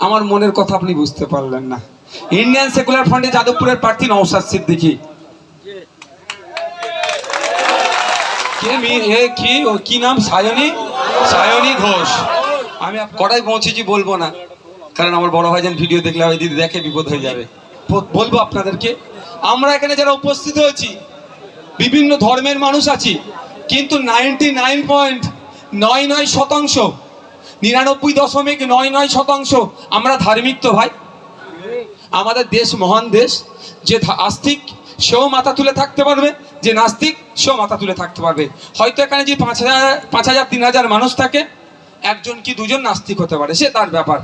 আমার মনের কথা আপনি বুঝতে পারলেন না। ইন্ডিয়ান সেকুলার ফ্রন্টে যাদবপুরের প্রার্থী নওশাদ সিদ্দিকী। কি নাম? সায়নী ঘোষ। আমি কটাই পৌঁছেছি বলবো না, কারণ আমার বড় ভাইজান ভিডিও দেখলে ওই দিদি দেখে বিপদ হয়ে যাবে। বলবো আপনাদেরকে, আমরা এখানে যারা উপস্থিত হয়েছি বিভিন্ন ধর্মের মানুষ আছি, কিন্তু 99.99% 99.99% আমরা ধার্মিক। তো ভাই, আমাদের দেশ মহান দেশ, যে আস্তিক সেও মাথা তুলে থাকতে পারবে, যে নাস্তিক সেও মাথা তুলে থাকতে পারবে। হয়তো এখানে যে 5,000 3,000 মানুষ থাকে, একজন কি দুজন নাস্তিক হতে পারে, সে তার ব্যাপার,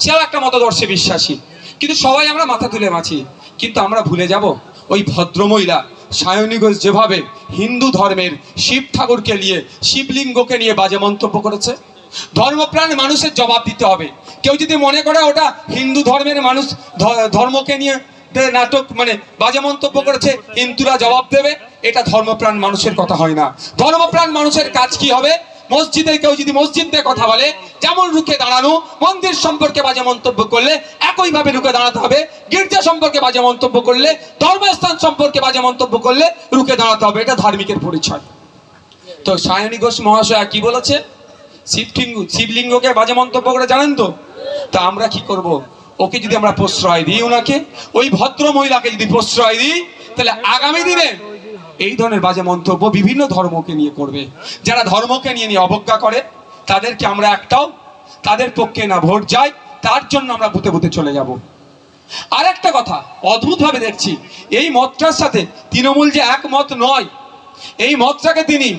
সেও একটা মতদর্শে বিশ্বাসী, কিন্তু সবাই আমরা মাথা তুলে বাঁচি। কিন্তু আমরা ভুলে যাব ওই ভদ্রমহিলা সায়নী ঘোষ যেভাবে হিন্দু ধর্মের শিব ঠাকুরকে নিয়ে, শিবলিঙ্গকে নিয়ে বাজে মন্তব্য করেছে। ধর্মপ্রাণ মানুষের জবাব দিতে হবে। কেউ যদি মনে করে ওটা হিন্দু ধর্মের মানুষ ধর্মকে নিয়ে নাটক মানে বাজে মন্তব্য করেছে, হিন্দুরা জবাব দেবে, এটা ধর্মপ্রাণ মানুষের কথা হয় না। ধর্মপ্রাণ মানুষের কাজ কি হবে? মসজিদে কেউ যদি মসজিদ নিয়ে কথা বলে, যেমন রুখে দাঁড়ানো, মন্দির সম্পর্কে বাজে মন্তব্য করলে একইভাবে রুখে দাঁড়াতে হবে। গির্জা সম্পর্কে বাজে মন্তব্য করলে, ধর্মস্থান সম্পর্কে বাজে মন্তব্য করলে রুখে দাঁড়াতে হবে। এটা ধার্মিকের পরিচয়। তো সায়নী ঘোষ মহাশয়া কি বলেছে? শিবলিঙ্গকে বাজে মন্তব্য করে, জানেন তো? তা আমরা কি করব? ওকে যদি আমরা প্রশ্রয় দিই, ওনাকে, ওই ভদ্র মহিলাকে যদি প্রশ্রয় দিই, তাহলে আগামী দিনে এই ধরনের বাজে মন্তব্য বিভিন্ন ধর্মকে নিয়ে করবে। যারা ধর্মকে নিয়ে অবজ্ঞা করে, তাদেরকে আমরা একটাও তাদের পক্ষে না ভোট যায়, তার জন্য আমরা বুতে বুতে চলে যাব। আর একটা কথা অদ্ভুতভাবে দেখছি, এই মতটার সাথে তৃণমূল যে একমত নয়, এই মতটাকে তিনি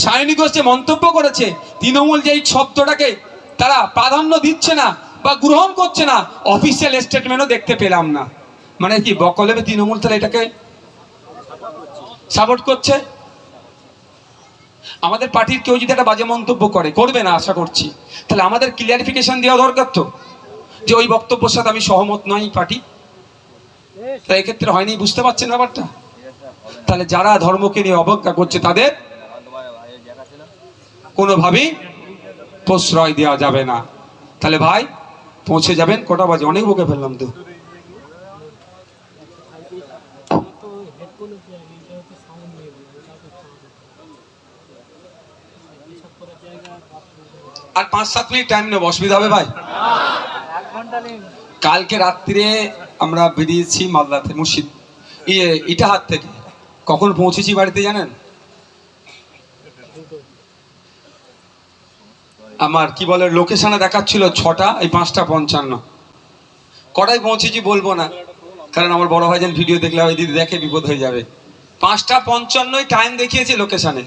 সায়নী ঘোষ যে মন্তব্য করেছে, তৃণমূল যে এই শব্দটাকে তারা প্রাধান্য দিচ্ছে না বা গ্রহণ করছে না, অফিসিয়াল স্টেটমেন্টও দেখতে পেলাম না। মানে কি বকলবে তৃণমূল তাহলে এটাকে সাপোর্ট করছে? আমাদের পার্টির কেউ যদি একটা বাজে মন্তব্য করবে না আশা করছি, তাহলে আমাদের ক্লিয়ারিফিকেশন দেওয়া দরকার তো, যে ওই বক্তব্যের সাথে আমি সহমত নই পার্টি। তাই এক্ষেত্রে হয়নি, বুঝতে পারছেন ব্যাপারটা? তাহলে যারা ধর্মকে নিয়ে অবজ্ঞা করছে, তাদের কোনোভাবেই প্রশ্রয় দেওয়া যাবে না। তাহলে ভাই পৌঁছে যাবেন। কটা বাজে? অনেক বকে ফেললাম তো। আর 5-7 মিনিট টাইম নেব, অসুবিধা হবে ভাই? কালকে রাত্রিরে আমরা বেরিয়েছি মালদাতে, মুর্শিদ ইটাহার থেকে। কখন পৌঁছেছি বাড়িতে জানেন? আমার কি বলে লোকেশনে দেখাচ্ছিল 6টা, এই 5:55। কটায় পৌঁছেছি বলবো না, কারণ আমার বড় ভাইজান ভিডিও দেখলে ওই দিদি দেখে বিপদ হয়ে যাবে। 5:55 টাইম দেখিয়েছে লোকেশনে,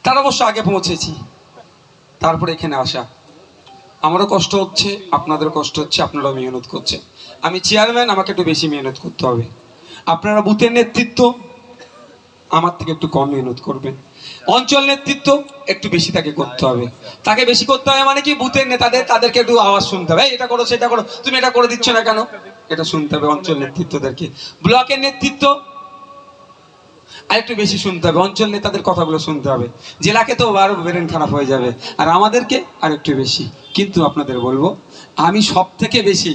তার অবশ্য আগে পৌঁছেছি। তারপরে এখানে আসা, আমারও কষ্ট হচ্ছে, আপনাদেরও কষ্ট হচ্ছে, আপনারাও মেহনত করছেন। আমি চেয়ারম্যান, আমাকে একটু বেশি মেহনত করতে হবে। আপনারা বুথের নেতৃত্ব আমার থেকে একটু কম মেহনত করবেন। অঞ্চল নেতৃত্ব একটু বেশি তাকে করতে হবে। তাকে বেশি করতে হবে মানে কি, বুথের নেতাদের তাদেরকে একটু আওয়াজ শুনতে হবে, এটা করো সেটা করো, তুমি এটা করে দিচ্ছ না কেন, এটা শুনতে হবে অঞ্চল নেতৃত্বদেরকে। ব্লকের নেতৃত্ব আর একটু বেশি শুনতে হবে, অঞ্চল নেতাদের কথাগুলো শুনতে হবে। জেলাকে তো আরো ব্রেন খারাপ হয়ে যাবে, আর আমাদেরকে আর একটু বেশি। কিন্তু আপনাদের বলবো, আমি সব থেকে বেশি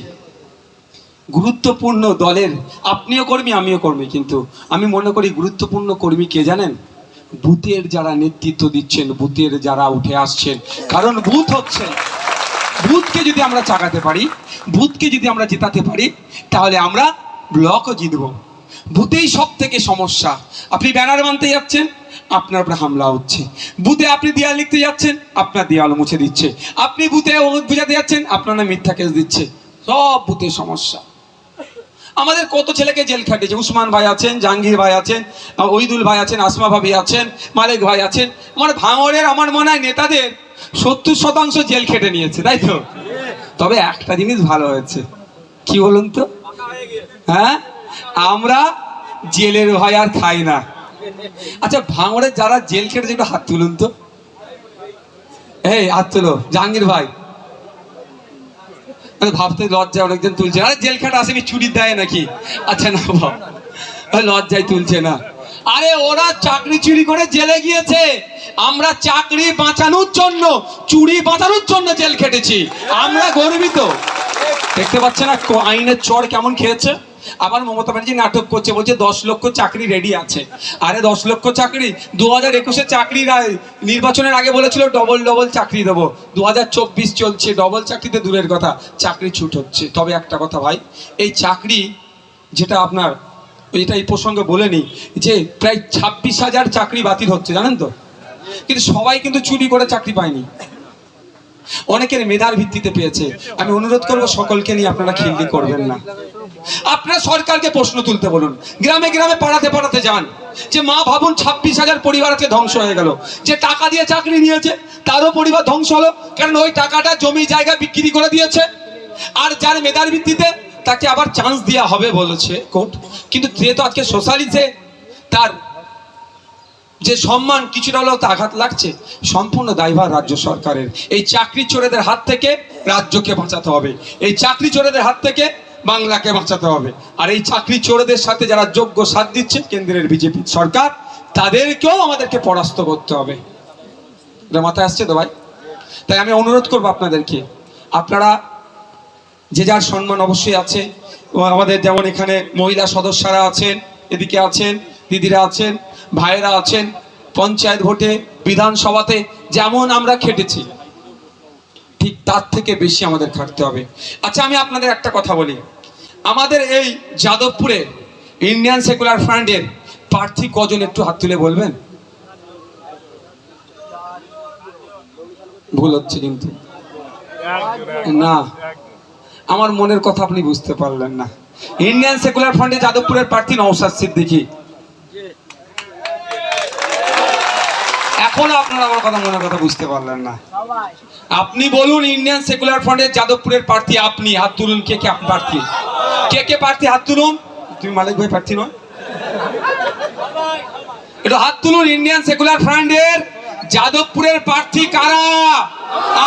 গুরুত্বপূর্ণ দলের, আপনিও কর্মী আমিও কর্মী, কিন্তু আমি মনে করি গুরুত্বপূর্ণ কর্মী কে জানেন? বুথের যারা নেতৃত্ব দিচ্ছেন, বুথের যারা উঠে আসছেন। কারণ বুথ হচ্ছে, বুথকে যদি আমরা চাগাতে পারি, বুথকে যদি আমরা জেতাতে পারি, তাহলে আমরা ব্লকও জিতবো। বুথেই সব থেকে সমস্যা। আপনি ব্যানার বানতে যাচ্ছেন, আপনার উপরে হামলা হচ্ছে। বুথে আপনি দেয়াল লিখতে যাচ্ছেন, আপনার দেয়াল মুছে দিচ্ছে। আপনি বুথে বোঝাতে যাচ্ছেন, আপনার নামে মিথ্যা কেস দিচ্ছে। সব বুথের সমস্যা। আমাদের কত ছেলেকে জেল খাটিয়েছে। উসমান ভাই আছেন, জাহাঙ্গীর ভাই আছেন, ওইদুল ভাই আছেন, আসমা ভাবি আছেন, মালিক ভাই আছেন। আমার ভাঙড়ের আমার মনে হয় নেতাদের 70% জেল খেটে নিয়েছে, তাই তো? তবে একটা জিনিস ভালো হয়েছে, কি বলুন তো? হ্যাঁ, আমরা জেলের ভয় আর খাই না। আচ্ছা, ভাঙড়ের যারা জেল খেটেছে একটু হাত তুলুন তো। এই হাত তুলো, জাহাঙ্গীর ভাই। ভাবতে লজ্জায় অনেকজন তুলছে, আরে জেল খাটা আসেনি, চুরি দেয় নাকি? আচ্ছা না বাবা, লজ্জায় তুলছে না। আরে ওরা চাকরি চুরি করে জেলে গিয়েছে, আমরা চাকরি বাঁচানোর জন্য, চুরি বাঁচানোর জন্য জেল খেটেছি। আমরা গর্বিত, দেখতে পাচ্ছে না আইনের চড় কেমন খেয়েছে। আবার মমতা ব্যানার্জি নাটক করছে, বলছে 10 লক্ষ চাকরি রেডি আছে। আরে 10 লক্ষ চাকরি 2021-এ চাকরি নির্বাচনের আগে বলেছিল ডবল ডবল চাকরি দেবো। 2024 চলছে, ডবল চাকরিতে দূরের কথা, চাকরি ছুট হচ্ছে। তবে একটা কথা ভাই, এই চাকরি যেটা আপনার, এটা এই প্রসঙ্গে বলে নিই যে প্রায় 26,000 চাকরি বাতিল হচ্ছে, জানেন তো। কিন্তু সবাই কিন্তু চুরি করে চাকরি পায়নি, অনেকের মেধার ভিত্তিতে পেয়েছে। আমি অনুরোধ করবো সকলকে নিয়ে আপনারা খিল্লি করবেন না। আপনারা সরকারকে প্রশ্ন তুলতে বলুন, গ্রামে গ্রামে পাড়াতে পাড়াতে যান, যে মা ভাবুন 26,000 পরিবার আজকে ধ্বংস হয়ে গেল। যে টাকা দিয়ে চাকরি নিয়েছে তারও পরিবার ধ্বংস হলো, কারণ ওই টাকাটা জমি জায়গা বিক্রি করে দিয়েছে। আর যার মেধার ভিত্তিতে তাকে আবার চান্স দেওয়া হবে বলেছে কোর্ট, কিন্তু যেহেতু আজকে সোশ্যালিতে তার যে সম্মান কিছুটা হলেও আঘাত লাগছে, সম্পূর্ণ দায়ভার রাজ্য সরকারের। এই চাকরি চোরেদের হাত থেকে রাজ্যকে বাঁচাতে হবে, এই চাকরি চোরেদের হাত থেকে বাংলাকে বাঁচাতে হবে। আর এই চাকরি চোরেদের সাথে যারা যোগ্য সাথ দিচ্ছে কেন্দ্রের বিজেপি সরকার, তাদেরকেও আমাদেরকে পরাস্ত করতে হবে। এটা মাথায় আসছে তো ভাই? তাই আমি অনুরোধ করবো আপনাদেরকে, আপনারা যে যার সম্মান অবশ্যই আছে। আমাদের যেমন এখানে মহিলা সদস্যরা আছেন, এদিকে আছেন দিদিরা আছেন, ভাইয়েরা আছেন। পঞ্চায়েত ভোটে, বিধানসভাতে যেমন আমরা খেটেছি, ঠিক তার থেকে বেশি আমাদের খাটতে হবে। আচ্ছা, আমি আপনাদের একটা কথা বলি, আমাদের এই যাদবপুরে ইন্ডিয়ান সেকুলার ফ্রন্টের প্রার্থী কজন, একটু হাত তুলে বলবেন? ভুল হচ্ছে কিন্তু না, আমার মনের কথা আপনি বুঝতে পারলেন না। ইন্ডিয়ান সেকুলার ফ্রন্টে যাদবপুরের প্রার্থী নওশাদ সিদ্দিকী। এখনো আপনারা আমার কথা, মনের কথা বুঝতে পারলেন না। আপনি বলুন, ইন্ডিয়ান সেকুলার ফ্রন্টের যাদবপুরের প্রার্থী আপনি, হাত তুলুন। কে কে প্রার্থী? কে কে প্রার্থী? হাত তুলুন। তুমি মালিক ভাই প্রার্থী নয়? একটু হাত তুলুন। ইন্ডিয়ান সেকুলার ফ্রন্টের যাদবপুরের প্রার্থী কারা?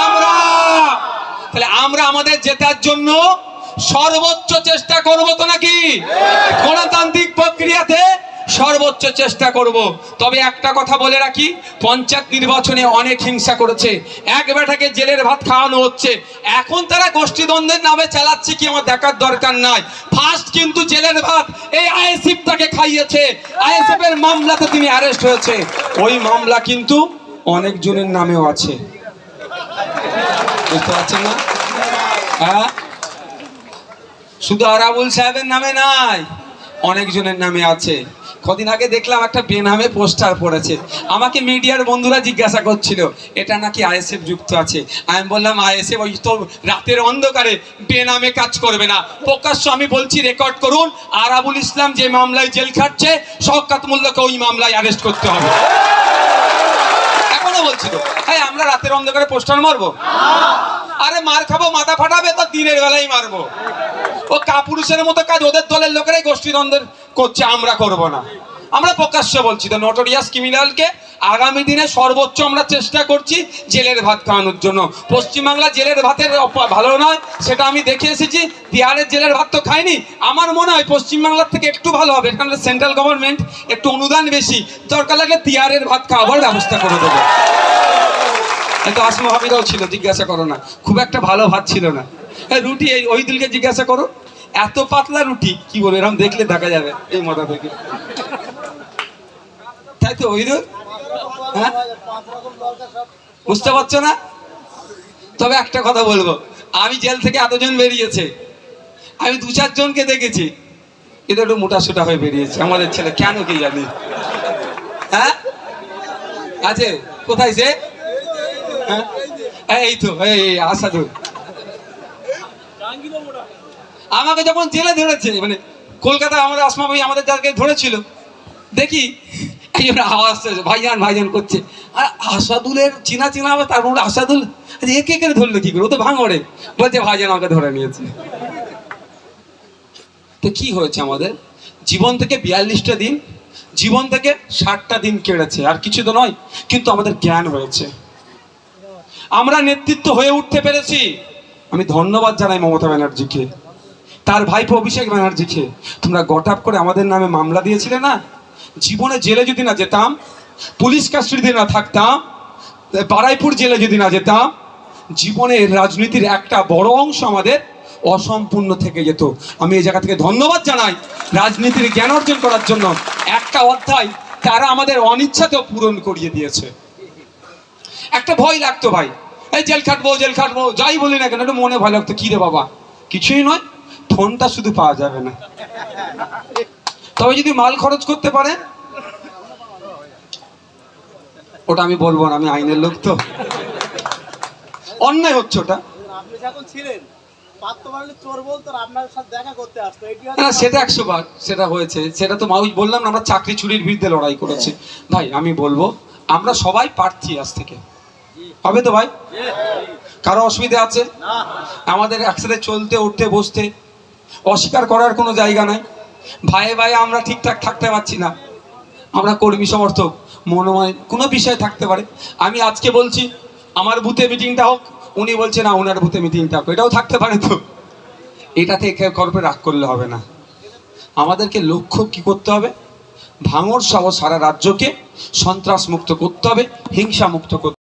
আমরা। তাহলে আমরা আমাদের জেতার জন্য সর্বোচ্চ চেষ্টা করব তো নাকি? গণতান্ত্রিক প্রক্রিয়াতে সর্বোচ্চ চেষ্টা করব। তবে একটা কথা বলে রাখি, পঞ্চায়েত নির্বাচনে অনেক হিংসা করেছে, এক বেটাকে জেলের ভাত খাওয়ানো হচ্ছে। এখন তারা গোষ্ঠীদ্বন্দ্বের নামে চালাচ্ছে কি আমার দেখার দরকার নাই। ফার্স্ট কিন্তু জেলের ভাত এই আইএসএফ তাকে খাইয়েছে। আইএসএফ এর মামলাতে তিনি অ্যারেস্ট হয়েছে, ওই মামলা কিন্তু অনেক জনের নামেও আছে। বুঝতে পারছেন না? হ্যাঁ, শুধু আরাবুল সাহেবের নামে নাই, অনেক জনের নামে আছে। কদিন আগে দেখলাম একটা বেনামে পোস্টার পড়েছে, আমাকে মিডিয়ার বন্ধুরা জিজ্ঞাসা করছিল এটা নাকি আইএসএফ যুক্ত আছে। আমি বললাম আইএসএফ ওই তো রাতের অন্ধকারে বেনামে কাজ করবে না। প্রকাশ্য আমি বলছি, রেকর্ড করুন, আরাবুল ইসলাম যে মামলায় জেল খাটছে, শওকত মোল্লাকে ওই মামলায় অ্যারেস্ট করতে হবে। এখনো বলছিল, হ্যাঁ আমরা রাতের অন্ধকারে পোস্টার মারবো? আরে মার খাবো, মাথা ফাটাবে তো দিনের বেলায় মারবো। ও কাপুরুষের মতো কাজ ওদের দলের লোকেরাই গোষ্ঠীদ্বন্দ্ব করছে, আমরা করব না। আমরা প্রকাশ্যে বলছি তো, নোটোরিয়াস ক্রিমিনালকে আগামী দিনে সর্বোচ্চ আমরা চেষ্টা করছি জেলের ভাত খাওয়ানোর জন্য। পশ্চিমবাংলা জেলের ভাতের ভালো নয় সেটা আমি দেখে এসেছি, বিহারের জেলের ভাত তো খাইনি। আমার মনে হয় পশ্চিমবাংলার থেকে একটু ভালো হবে, এখানে সেন্ট্রাল গভর্নমেন্ট একটু অনুদান বেশি, দরকার লাগলে তিহারের ভাত খাওয়াবার ব্যবস্থা করে দেবে। তো আসমা ভাবিরাও ছিল, জিজ্ঞাসা করো না, খুব একটা ভালো ভাত ছিল না। রুটি এই ওইদুলকে জিজ্ঞাসা করো, এত পাতলা রুটি কি বলে, এরকম দেখলে দেখা যাবে এই মাথা থেকে। তাই তো ওইদুল, হ্যাঁ বুঝতে পারছো না? তবে একটা কথা বলবো, আমি জেল থেকে এতজন বেরিয়েছে, আমি 2-4 জনকে দেখেছি কিন্তু একটু মোটা সোটা হয়ে বেরিয়েছে আমাদের ছেলে, কেন কি জানি। হ্যাঁ আছে, কোথায় সে? হ্যাঁ এই তো এই আসাদুল। আমাকে যখন জেলে ধরেছে, মানে কলকাতায় আমাদের আসমা ভাই আমাদের যাকে ধরেছিল, দেখি একজন আওয়াজ ভাইজান ভাইজান করছে, আর আসাদুলের চিনা চিনা হবে, তারপর আসাদুল একে একে ধরলো কি করে, ও তো ভাঙড়ে, বলছে ভাইজান আমাকে ধরে নিয়েছে। তো কি হয়েছে, আমাদের জীবন থেকে 42টা দিন, জীবন থেকে 60টা দিন কেড়েছে, আর কিছু তো নয়, কিন্তু আমাদের জ্ঞান হয়েছে, আমরা নেতৃত্ব হয়ে উঠতে পেরেছি। আমি ধন্যবাদ জানাই মমতা ব্যানার্জিকে, তার ভাইপো অভিষেক ব্যানার্জিকে। তোমরা গটাপ করে আমাদের নামে মামলা দিয়েছিলে না, জীবনে জেলে যদি না যেতাম, পুলিশ কাস্টডিতে না থাকতাম, বারাইপুর জেলে যদি না যেতাম, জীবনের রাজনীতির একটা বড় অংশ আমাদের অসম্পূর্ণ থেকে যেত। আমি এই জায়গা থেকে ধন্যবাদ জানাই রাজনীতির জ্ঞান অর্জন করার জন্য। একটা অধ্যায় তারা আমাদের অনিচ্ছাতেও পূরণ করিয়ে দিয়েছে। একটা ভয় লাগতো ভাই, এই জেল খাটবো যাই বলি না কেন, একটু মনে ভয় লাগতো, কি রে বাবা কিছুই নয়, ফোনটা শুধু পাওয়া যাবে না, তবে যদি মাল খরচ করতে পারে, ওটা আমি বলবো না, আমি আইনের লোক তো, অন্যায় হচ্ছে ওটা। আপনি যখন ছিলেন চোর বলতো আপনার সাথে দেখা করতে আসতো, না সেটা 100 বার সেটা হয়েছে, সেটা তো মাউস বললাম না, আমরা চাকরি চুরির বিরুদ্ধে লড়াই করেছি। ভাই আমি বলবো আমরা সবাই প্রার্থী আজ থেকে, হবে তো ভাই? কারো অসুবিধা আছে? আমাদের একসাথে চলতে উঠতে বসতে অস্বীকার করার কোনো জায়গা নাই। ভাই ভাই আমরা ঠিকঠাক থাকতে পারছি না, আমরা কর্মী সমর্থক, মনোময় কোনো বিষয় থাকতে পারে। আমি আজকে বলছি আমার বুথে মিটিংটা হোক, উনি বলছে না ওনার বুথে মিটিংটা হোক, এটাও থাকতে পারে তো। এটা থেকে করবে রাগ করলে হবে না। আমাদেরকে লক্ষ্য কি করতে হবে? ভাঙড় সহ সারা রাজ্যকে সন্ত্রাস মুক্ত করতে হবে, হিংসা মুক্ত করতে হবে।